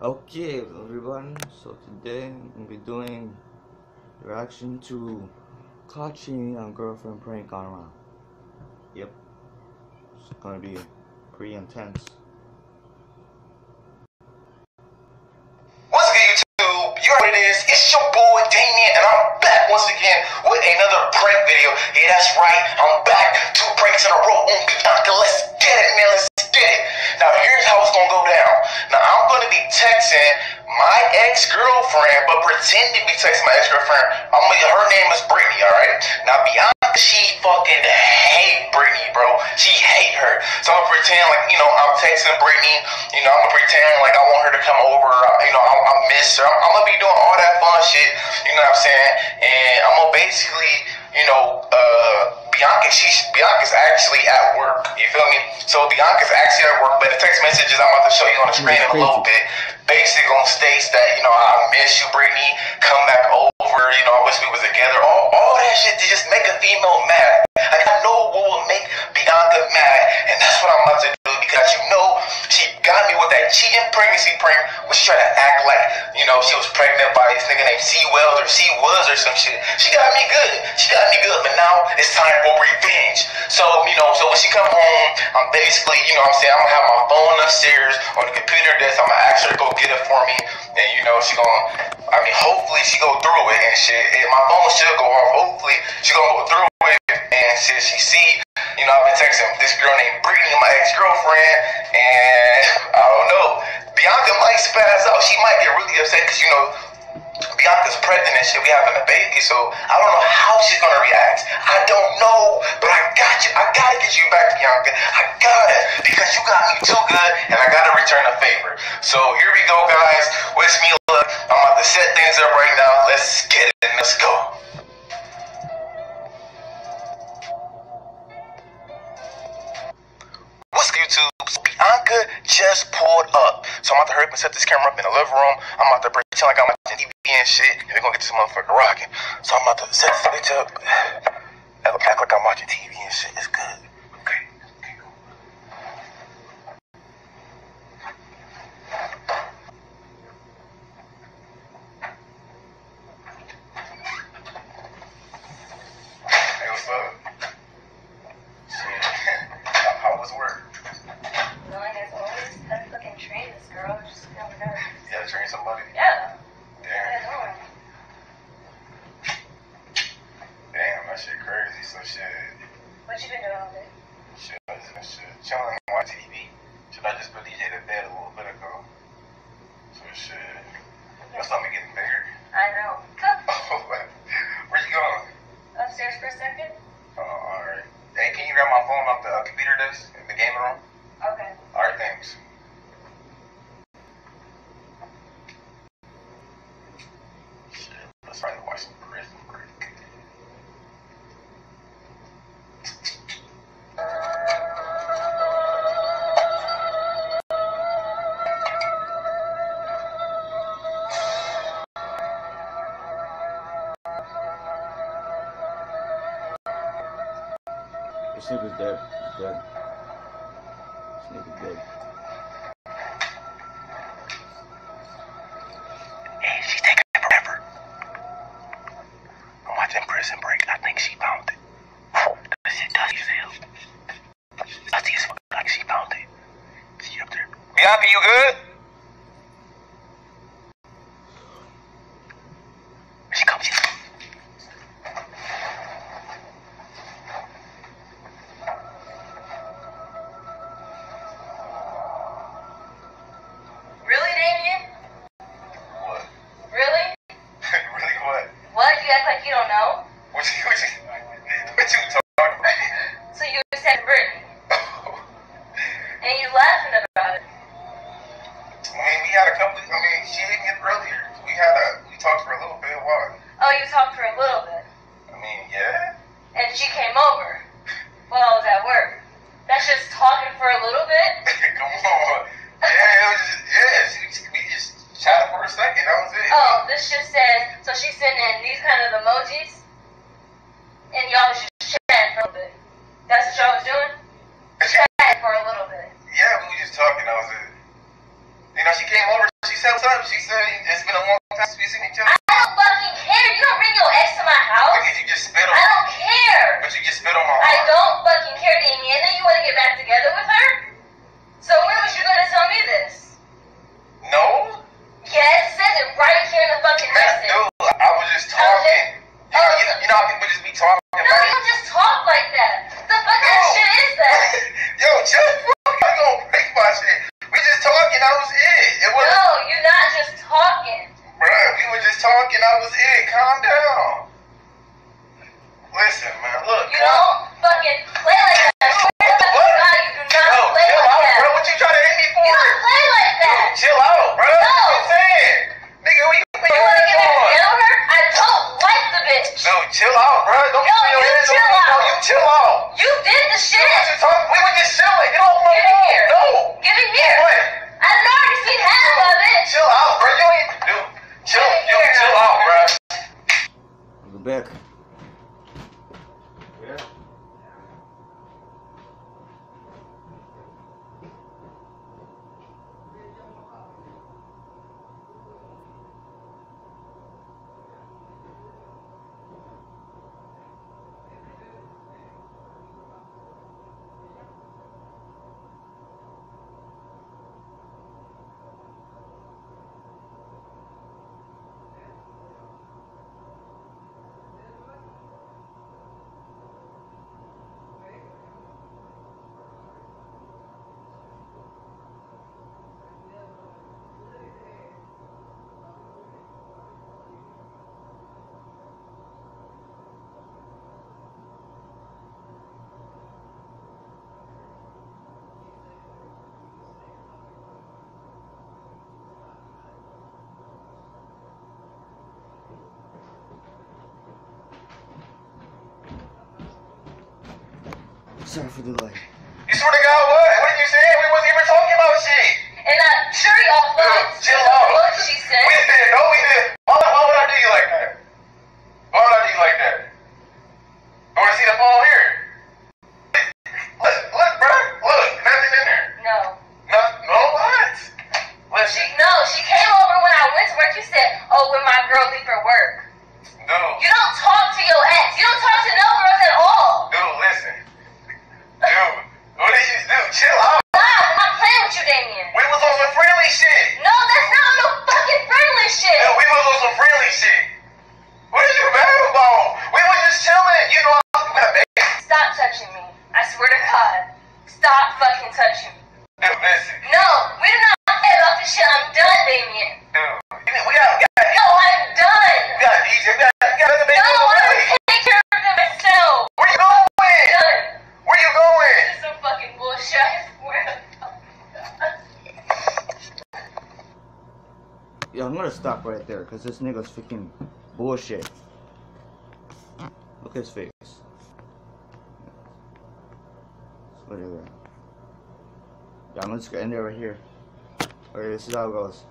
Okay, everyone. So today we'll be doing reaction to caught cheating on girlfriend prank on around. Yep, it's gonna be pretty intense. What's good, YouTube? You know what it is. It's your boy Damien, and I'm back once again with another prank video. Yeah, that's right. I'm back. 2 pranks in a row on Bianca. Let's get it, man. Let's get it. Now, here's how it's gonna go down. Now, I'm gonna be texting my ex-girlfriend, but pretending to be texting my ex-girlfriend. Her name is Brittany, alright? Now, Bianca, she fucking hate Brittany, bro. She hate her. So I'm gonna pretend like, I'm texting Brittany. I'm gonna pretend like I want her to come over. I miss her. I'm gonna be doing all that fun shit. You know what I'm saying? And I'm gonna basically, Bianca's actually at work. You feel me? So Bianca's actually at work, but the text messages I'm about to show you on the screen in a little bit basically gonna states that, I miss you, Brittany. Come back over. I wish we was together. All that shit to just make a female mad. I know what will make Bianca mad, and that's what I'm about to do because she got me with that cheating pregnancy prank where she tried to act like, she was pregnant by this nigga named C Wells or C was or some shit. She got me good. But now it's time for revenge. So when she come home, I'm basically, I'm gonna have my phone upstairs on the computer desk. I'm gonna ask her to go get it for me. And hopefully she go through it and shit. And my phone should go off. Hopefully she gonna go through it and shit. She see, I've been texting this girl named Brittany, my ex-girlfriend, and I don't know. Bianca might spaz out. She might get really upset because Bianca's pregnant and shit. We having a baby, so I don't know how she's gonna react. I don't know, but I got you. I gotta get you back, Bianca. I gotta, because you got me too good, and I gotta return a favor. So here we go, guys. Wish me luck. I'm about to set things up right now. Let's get it. Let's go. What's good, YouTube? So Bianca just pulled up. So I'm about to hurry up and set this camera up in the living room. I'm about to pretend like I'm watching TV and shit, and we're gonna get this motherfucker rocking. So I'm about to set this bitch up. Act like I'm watching TV and shit. It's good. Okay. Hey, what's up? Shit. How was work? As always, gotta fucking train this girl. Just never know. You gotta train somebody? Yeah. Damn. Damn, that shit crazy. So shit. What you been doing all day? Shit, chilling on TV. Should I just put DJ to bed a little bit ago? So shit. Your stomach getting bigger. I know. Where you going? Upstairs for a second? Oh, alright. Hey, can you grab my phone off the computer desk in the gaming room? Okay. Alright, thanks. Shit, let's try to watch some Prison Break. This nigga's dead. He's dead. This nigga's dead. Hey, she's taking forever. I'm watching Prison Break. I think she found it. That shit dusty as hell. Dusty as fuck. Like she found it. She up there. Bianca, you good? She comes. Really, Damien? What? Really? Really what? What? You act like you don't know? What you talking about? So you said Brittany. And you laughing about it. We had a couple. She hit me up earlier. We talked for a little bit. Why? Oh, you talked for a little bit. Yeah. And she came over while I was at work. That's just talking for a little bit? Come on. We just chatted for a second. That was it. Oh, this just says, so she's sending these kind of emojis, and y'all was just chatting for a little bit. That's what y'all was doing? Chatting for a little bit. Yeah, we were just talking. That was it. know, she came over. She said what's up. She said it's been a long time since we seen each other. I don't fucking care. You don't bring your ex to my house. Because you just spit on I don't care. But you just spit on my I arm. don't fucking care, Damien. And you want to get back together with her? So when was you gonna tell me this? No? Yes, it says it right here in the fucking message. Dude, I was just talking. You know how people just be talking. No, you don't just talk like that. The fuck kind of shit is that? Yo, just fucking gonna break my shit. We just talking, that was it. It was No, you're not just talking. Bruh, we were just talking, that was it. Calm down. Listen, man, look. You don't fucking play like that. Swear to What? God, you do not Yo, play chill like out, that. bro. What you trying to hit me for? You don't play like that. Dude, chill out, bro. No. What you saying? Nigga, what you put You your want to hands get back on? together with her? I don't like the bitch. No, chill out, bro. Don't No, put your you hands on chill me. No, out. you chill out. You did the shit. We were just chilling. Get off my Give it phone. here. No. Give it here. What? I done already seen half of it. Chill out, bro. You ain't. Dude, chill out, bro. We're back. Yeah. Sorry for the delay. You swear to God, what? What did you say? We wasn't even talking about shit. And I'm sure y'all thought Chill out. what she said. We did. No, we did. Why would I do you like that? Why would I do you like that? You want to see the phone here? Look, bro. Look, nothing in there. No. No, what? Listen, She came over when I went to work. You said, oh, when my girl leave for work. dude. You don't talk to your ex. You don't talk to no girls at all. Dude, listen. Dude, what did you do? Chill out. Stop. I'm not playing with you, Damien. We was on some friendly shit. No, that's not no fucking friendly shit. Yeah, we was on some friendly shit. What are you mad about? We were just chilling. You know, I was gonna make it. Stop touching me. I swear to God. Stop fucking touching me. Dude, listen. No, we do not play about this shit. I'm done, Damien. Dude, we got No, I'm done. DJ, we got nothing to make No, you I'm away. gonna take care of it myself. Where you going? Done. Where you going? This is some fucking bullshit. I swear to God. Yeah, I'm gonna stop right there because this nigga's freaking bullshit. Look at his face. Whatever. Yeah, I'm just gonna end it right here. Okay, this is how it goes.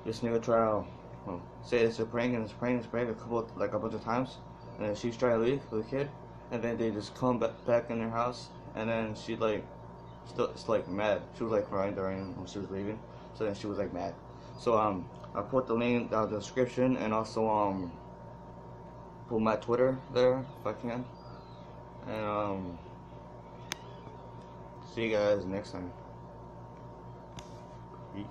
This nigga try to say it's a prank and it's a prank a bunch of times, and then she's trying to leave with the kid, and then they just come back in their house, and then she it's like mad. She was like crying during when she was leaving, so then she was like mad. So I'll put the link down in the description, and also put my Twitter there if I can, and see you guys next time. Peace.